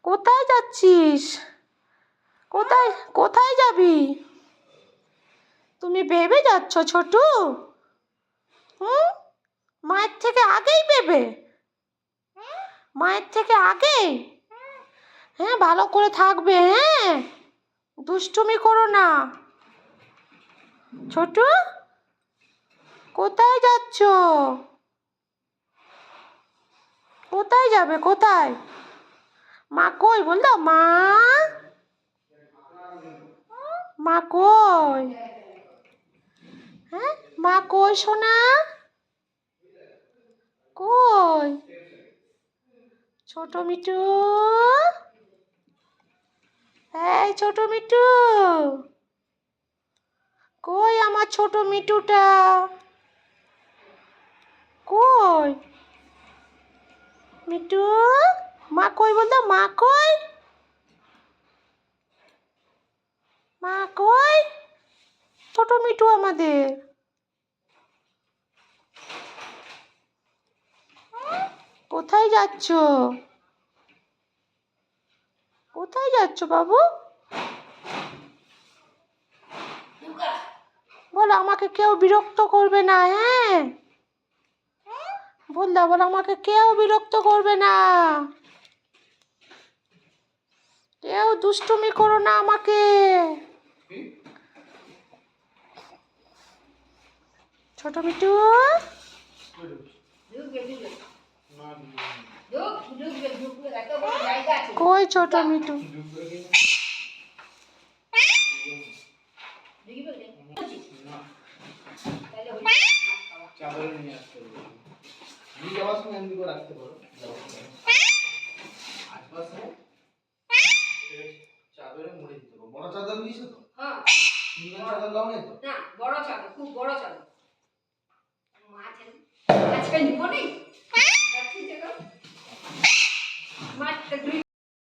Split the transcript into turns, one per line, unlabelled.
কোথায় যাচ্ছিস? কোথায় কোথায় যাবি? তুমি বেবে যাচ্ছ ছোটু? হুম, মায়ের থেকে আগেই বেবে? মায়ের থেকে আগেই? হ্যাঁ, ভালো করে থাকবে। হ্যাঁ, দুষ্টুমি করো না। ছোটু, কোথায় যাচ্ছ? কোথায় যাবে? কোথায়? মা কই বল দাও? মা, মা কই? হ্যাঁ, মা কই সোনা? কই ছোট মিটু? এই ছোট মিটু, কই আমার ছোট মিটুটা? কই মিটু? মা কই বল দাও? মা কই? মা কই? ছোট মিটু আমাদের কোথায় যাচ্ছ? কোথায় যাচ্ছ বাবু? বলো আমাকে কেউ বিরক্ত করবে না। হ্যাঁ, বল দাও, বলো আমাকে কেউ বিরক্ত করবে না। কেউ দুষ্টুমি করো না আমাকে। ছোট মিটু, কই ছোট মিটু?
চাদরে মুড়ে দিতে বড় চাদর নিয়েছো তো? হ্যাঁ, চাদর লাও না তো? না, বড় চাদর।